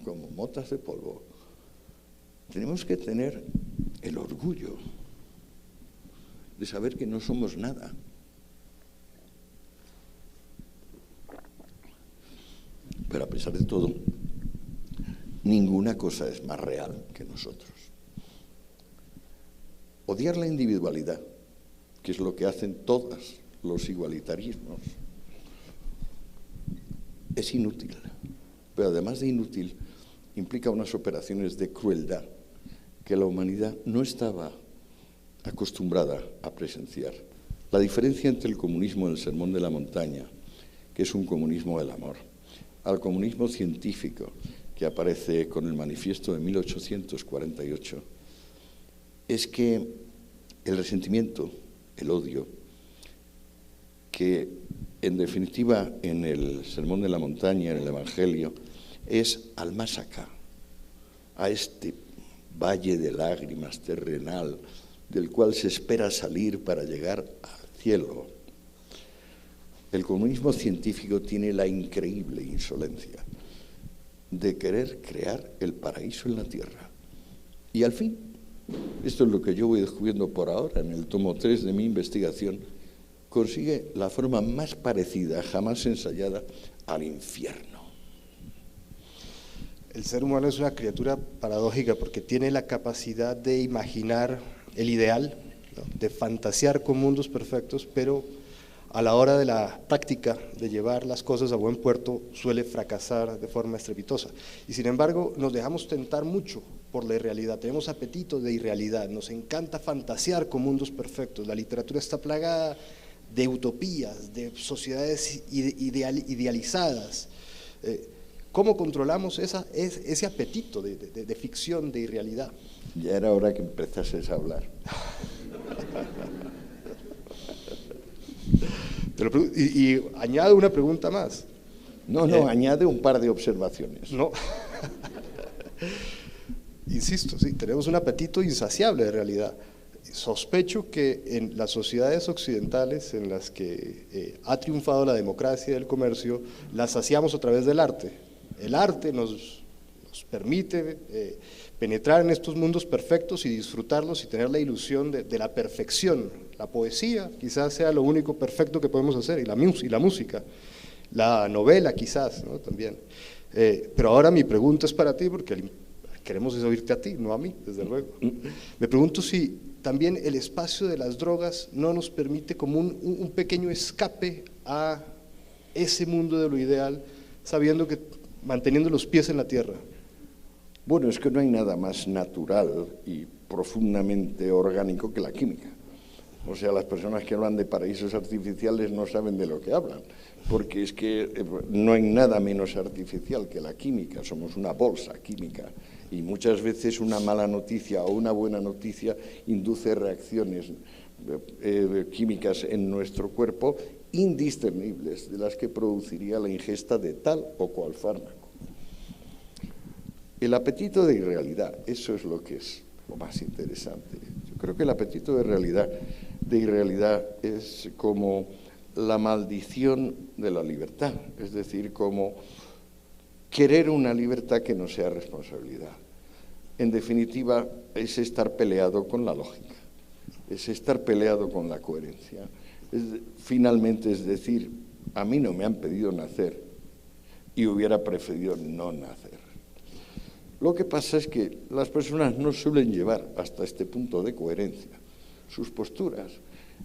como motas de polvo. Tenemos que tener el orgullo de saber que no somos nada. Pero a pesar de todo, ninguna cosa es más real que nosotros. Odiar la individualidad, que es lo que hacen todos los igualitarismos, es inútil. Pero además de inútil, implica unas operaciones de crueldad que la humanidad no estaba acostumbrada a presenciar. La diferencia entre el comunismo del Sermón de la Montaña, que es un comunismo del amor, al comunismo científico, que aparece con el manifiesto de 1848, es que el resentimiento, el odio, que en definitiva en el Sermón de la Montaña, en el Evangelio, es al más acá, a este valle de lágrimas terrenal del cual se espera salir para llegar al cielo. El comunismo científico tiene la increíble insolencia de querer crear el paraíso en la tierra. Y al fin, esto es lo que yo voy descubriendo por ahora en el tomo 3 de mi investigación, consigue la forma más parecida, jamás ensayada, al infierno. El ser humano es una criatura paradójica porque tiene la capacidad de imaginar el ideal, ¿no?, de fantasear con mundos perfectos, pero a la hora de la práctica, de llevar las cosas a buen puerto, suele fracasar de forma estrepitosa. Y sin embargo, nos dejamos tentar mucho por la irrealidad, tenemos apetito de irrealidad, nos encanta fantasear con mundos perfectos. La literatura está plagada de utopías, de sociedades idealizadas. ¿Cómo controlamos ese apetito de ficción, de irrealidad? Ya era hora que empezases a hablar. Y añado una pregunta más. No, añade un par de observaciones. No. Insisto, sí, tenemos un apetito insaciable de realidad. Sospecho que en las sociedades occidentales en las que ha triunfado la democracia y el comercio, las saciamos a través del arte. El arte nos permite penetrar en estos mundos perfectos y disfrutarlos y tener la ilusión de la perfección. La poesía quizás sea lo único perfecto que podemos hacer, y la música, la novela quizás, ¿no?, también. Pero ahora mi pregunta es para ti, porque queremos es oírte a ti, no a mí, desde luego. Me pregunto si también el espacio de las drogas no nos permite como un pequeño escape a ese mundo de lo ideal, sabiendo que manteniendo los pies en la tierra. Bueno, es que no hay nada más natural y profundamente orgánico que la química. O sea, las personas que hablan de paraísos artificiales no saben de lo que hablan, porque es que no hay nada menos artificial que la química, somos una bolsa química y muchas veces una mala noticia o una buena noticia induce reacciones químicas en nuestro cuerpo indiscernibles de las que produciría la ingesta de tal o cual fármaco. El apetito de irrealidad, eso es lo que es lo más interesante. Yo creo que el apetito de irrealidad es como la maldición de la libertad, es decir, como querer una libertad que no sea responsabilidad. En definitiva, es estar peleado con la lógica, es estar peleado con la coherencia. Finalmente, es decir, a mí no me han pedido nacer y hubiera preferido no nacer. Lo que pasa es que las personas no suelen llevar hasta este punto de coherencia sus posturas.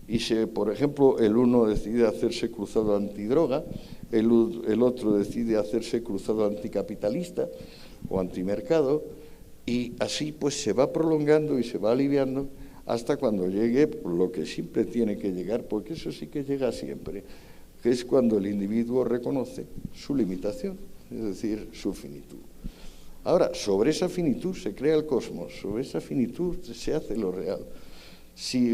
Y si, por ejemplo, el uno decide hacerse cruzado antidroga, el otro decide hacerse cruzado anticapitalista o antimercado, y así pues se va prolongando y se va aliviando hasta cuando llegue lo que siempre tiene que llegar, porque eso sí que llega siempre, que es cuando el individuo reconoce su limitación, es decir, su finitud. Ahora, sobre esa finitud se crea el cosmos, sobre esa finitud se hace lo real. Si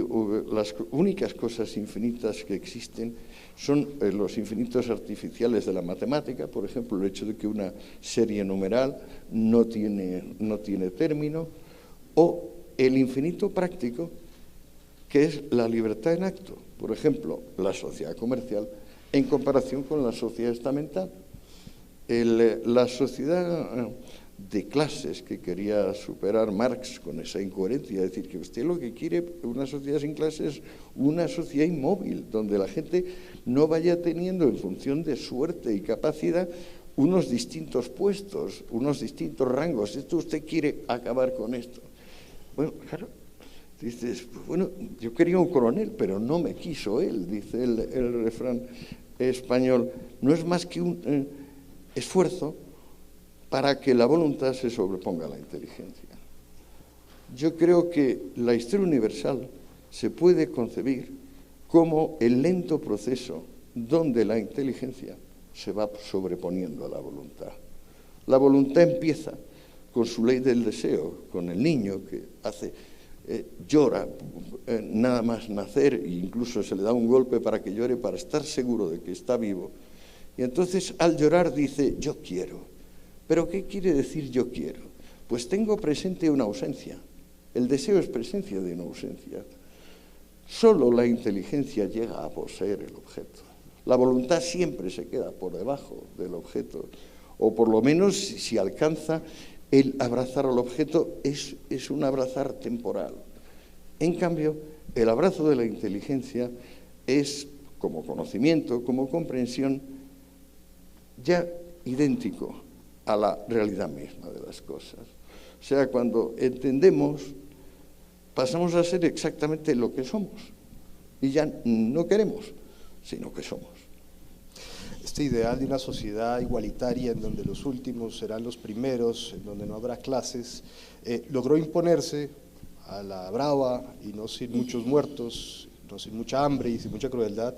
las únicas cosas infinitas que existen son los infinitos artificiales de la matemática, por ejemplo, el hecho de que una serie numeral no tiene término, o el infinito práctico, que es la libertad en acto. Por ejemplo, la sociedad comercial en comparación con la sociedad estamental. La sociedad de clases que quería superar Marx con esa incoherencia, es decir, que usted lo que quiere, una sociedad sin clases, una sociedad inmóvil, donde la gente no vaya teniendo en función de suerte y capacidad unos distintos puestos, unos distintos rangos. Esto usted quiere acabar con esto. Bueno, claro, dices, bueno, yo quería un coronel, pero no me quiso él, dice el refrán español. No es más que un esfuerzo para que la voluntad se sobreponga a la inteligencia. Yo creo que la historia universal se puede concebir como el lento proceso donde la inteligencia se va sobreponiendo a la voluntad. La voluntad empieza con su ley del deseo, con el niño que llora nada más nacer e incluso se le da un golpe para que llore para estar seguro de que está vivo. Y entonces al llorar dice, yo quiero. ¿Pero qué quiere decir yo quiero? Pues tengo presente una ausencia. El deseo es presencia de una ausencia. Solo la inteligencia llega a poseer el objeto. La voluntad siempre se queda por debajo del objeto, o por lo menos si alcanza el abrazar al objeto es un abrazar temporal. En cambio, el abrazo de la inteligencia es, como conocimiento, como comprensión, ya idéntico a la realidad misma de las cosas. O sea, cuando entendemos, pasamos a ser exactamente lo que somos. Y ya no queremos, sino que somos. Este ideal de una sociedad igualitaria en donde los últimos serán los primeros, en donde no habrá clases, logró imponerse a la brava y no sin muchos muertos, no sin mucha hambre y sin mucha crueldad,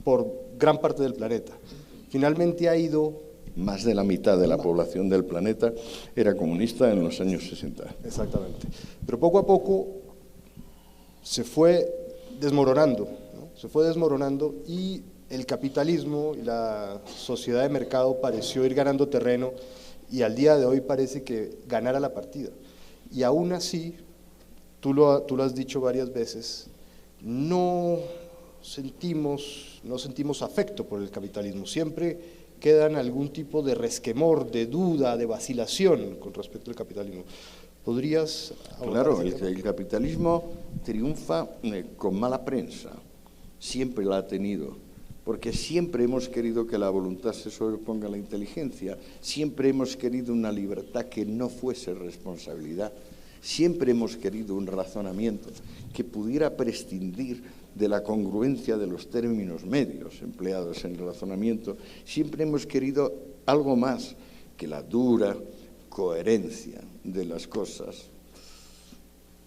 por gran parte del planeta. Finalmente ha ido... Más de la mitad de la población del planeta era comunista en los años 60. Exactamente. Pero poco a poco se fue desmoronando, ¿no? Se fue desmoronando y el capitalismo y la sociedad de mercado pareció ir ganando terreno y al día de hoy parece que ganara la partida. Y aún así, tú lo has dicho varias veces, no sentimos afecto por el capitalismo. Siempre quedan algún tipo de resquemor, de duda, de vacilación con respecto al capitalismo. ¿Podrías hablar? Claro, el capitalismo triunfa con mala prensa, siempre la ha tenido, porque siempre hemos querido que la voluntad se sobreponga a la inteligencia, siempre hemos querido una libertad que no fuese responsabilidad, siempre hemos querido un razonamiento que pudiera prescindir de la congruencia de los términos medios empleados en el razonamiento, siempre hemos querido algo más que la dura coherencia de las cosas.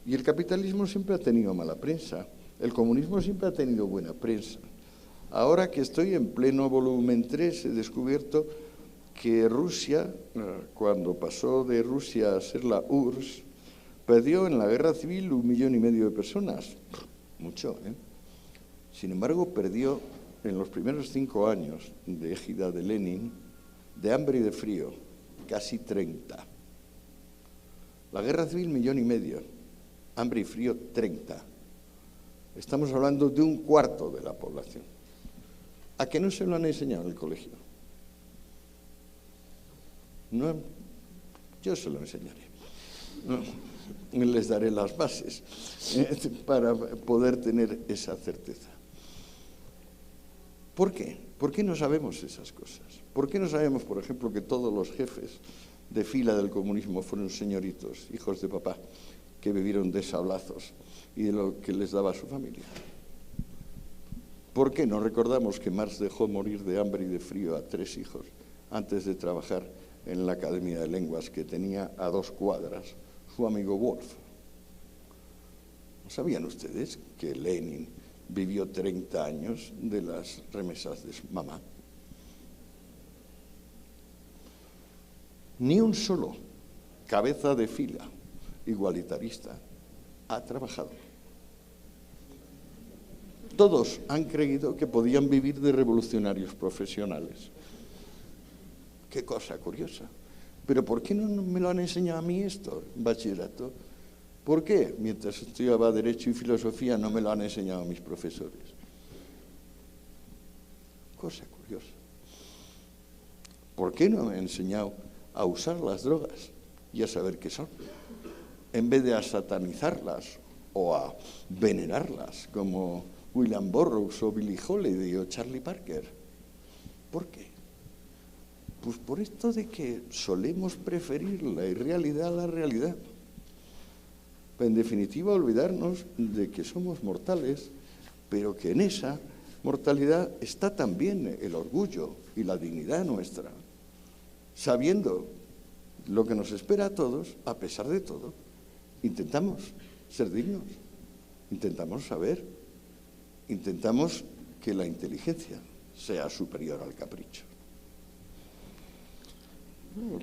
Y el capitalismo siempre ha tenido mala prensa, el comunismo siempre ha tenido buena prensa. Ahora que estoy en pleno volumen 3, he descubierto que Rusia, cuando pasó de Rusia a ser la URSS, perdió en la guerra civil 1,5 millones de personas. Mucho, ¿eh? Sin embargo, perdió en los primeros 5 años de égida de Lenin, de hambre y de frío, casi 30. La guerra civil, 1,5 millones, hambre y frío, 30. Estamos hablando de 1/4 de la población. ¿A qué no se lo han enseñado en el colegio? No, yo se lo enseñaré. No, les daré las bases para poder tener esa certeza. ¿Por qué? ¿Por qué no sabemos esas cosas? ¿Por qué no sabemos, por ejemplo, que todos los jefes de fila del comunismo fueron señoritos, hijos de papá, que vivieron de sablazos y de lo que les daba a su familia? ¿Por qué no recordamos que Marx dejó morir de hambre y de frío a 3 hijos antes de trabajar en la Academia de Lenguas que tenía a 2 cuadras su amigo Wolf? ¿No sabían ustedes que Lenin vivió 30 años de las remesas de su mamá? Ni un solo cabeza de fila igualitarista ha trabajado. Todos han creído que podían vivir de revolucionarios profesionales. Qué cosa curiosa. Pero ¿por qué no me lo han enseñado a mí esto, bachillerato? ¿Por qué, mientras estudiaba Derecho y Filosofía, no me lo han enseñado a mis profesores? Cosa curiosa. ¿Por qué no me han enseñado a usar las drogas y a saber qué son, en vez de a satanizarlas o a venerarlas, como William Burroughs o Billie Holiday o Charlie Parker? ¿Por qué? Pues por esto de que solemos preferir la irrealidad a la realidad. En definitiva, olvidarnos de que somos mortales, pero que en esa mortalidad está también el orgullo y la dignidad nuestra. Sabiendo lo que nos espera a todos, a pesar de todo, intentamos ser dignos, intentamos saber, intentamos que la inteligencia sea superior al capricho.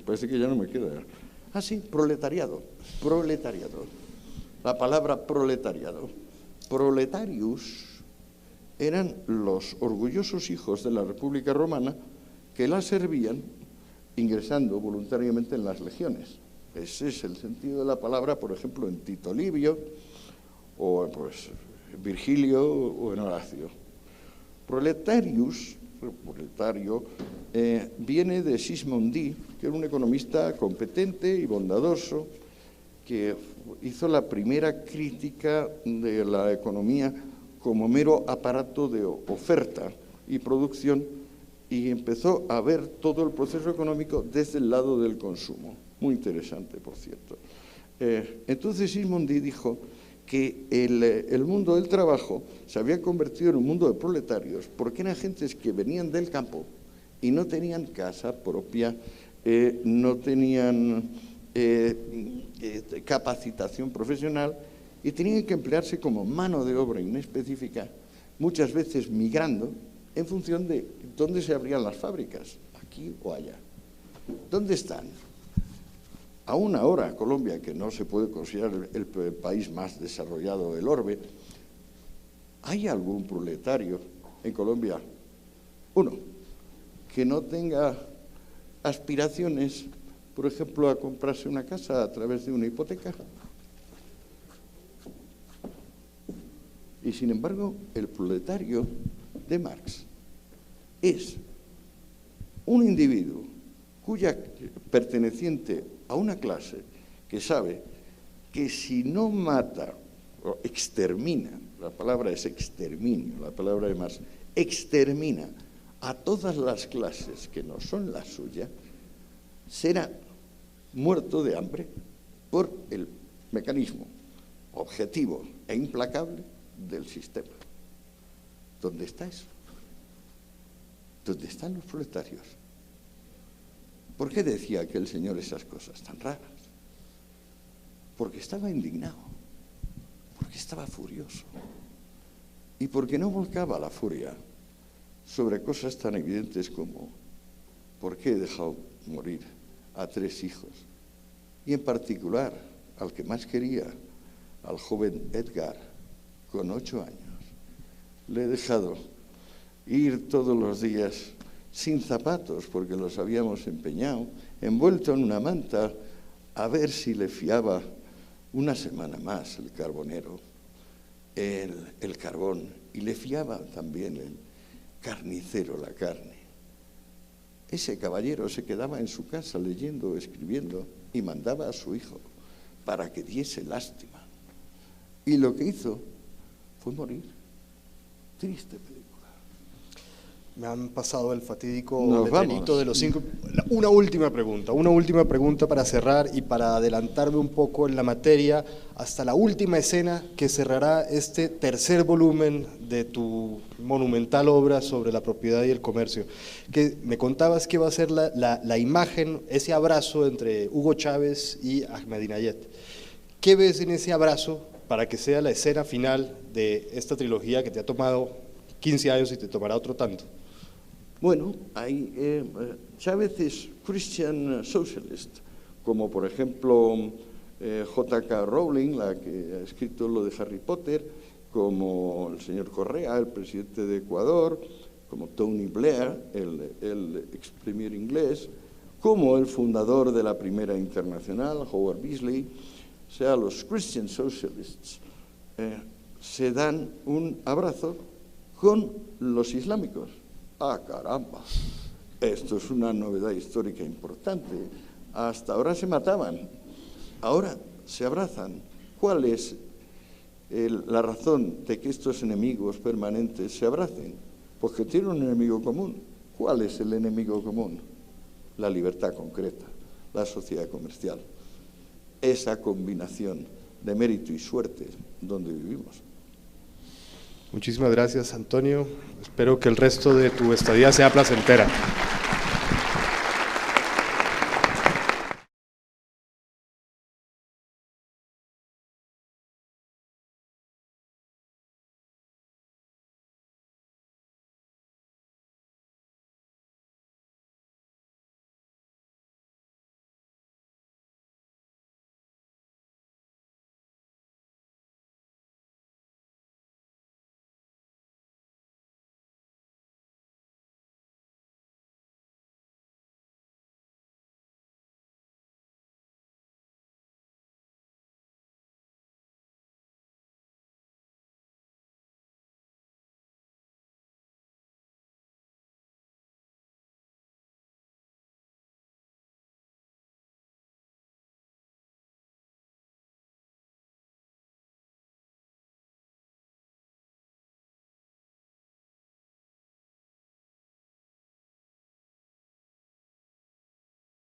Parece que ya no me queda. Ah, sí, proletariado. Proletariado. La palabra proletariado. Proletarius eran los orgullosos hijos de la República Romana que la servían ingresando voluntariamente en las legiones. Ese es el sentido de la palabra, por ejemplo, en Tito Livio, o pues Virgilio, o en Horacio. Proletarius, proletario, viene de Sismondi, que era un economista competente y bondadoso, que hizo la primera crítica de la economía como mero aparato de oferta y producción, y empezó a ver todo el proceso económico desde el lado del consumo. Muy interesante, por cierto. Entonces Sismondi dijo que el mundo del trabajo se había convertido en un mundo de proletarios porque eran gentes que venían del campo y no tenían casa propia, no tenían capacitación profesional y tenían que emplearse como mano de obra inespecífica, muchas veces migrando en función de dónde se abrían las fábricas, aquí o allá. ¿Dónde están? Aún ahora, Colombia, que no se puede considerar el país más desarrollado del orbe, ¿hay algún proletario en Colombia? Uno, que no tenga aspiraciones, por ejemplo, a comprarse una casa a través de una hipoteca. Y sin embargo, el proletario de Marx es un individuo perteneciente a una clase que sabe que si no mata o extermina, la palabra es exterminio, la palabra de Marx, extermina a todas las clases que no son la suya, será muerto de hambre por el mecanismo objetivo e implacable del sistema. ¿Dónde está eso? ¿Dónde están los proletarios? ¿Por qué decía aquel señor esas cosas tan raras? Porque estaba indignado, porque estaba furioso y porque no volcaba la furia sobre cosas tan evidentes como ¿por qué he dejado morir a 3 hijos? Y en particular al que más quería, al joven Edgar, con 8 años. Le he dejado ir todos los días sin zapatos porque los habíamos empeñado, envuelto en una manta, a ver si le fiaba una semana más el carbonero el carbón, y le fiaba también el carnicero la carne. Ese caballero se quedaba en su casa leyendo, escribiendo, y mandaba a su hijo para que diese lástima. Y lo que hizo fue morir. Triste película. Me han pasado el fatídico Nos letrerito vamos. de los 5. Una última pregunta para cerrar y para adelantarme un poco en la materia hasta la última escena que cerrará este tercer volumen de tu monumental obra sobre la propiedad y el comercio. Que me contabas que va a ser la imagen, ese abrazo entre Hugo Chávez y Ahmadinejad. ¿Qué ves en ese abrazo para que sea la escena final de esta trilogía que te ha tomado 15 años y te tomará otro tanto? Bueno, Chávez es Christian Socialist, como por ejemplo J.K. Rowling, la que ha escrito lo de Harry Potter, como el señor Correa, el presidente de Ecuador, como Tony Blair, el ex premier inglés, como el fundador de la Primera Internacional, Howard Beazley. O sea, los Christian Socialists se dan un abrazo con los islámicos. ¡Ah, caramba! Esto es una novedad histórica importante. Hasta ahora se mataban, ahora se abrazan. ¿Cuál es la razón de que estos enemigos permanentes se abracen? Pues que tienen un enemigo común. ¿Cuál es el enemigo común? La libertad concreta, la sociedad comercial. Esa combinación de mérito y suerte donde vivimos. Muchísimas gracias, Antonio. Espero que el resto de tu estadía sea placentera.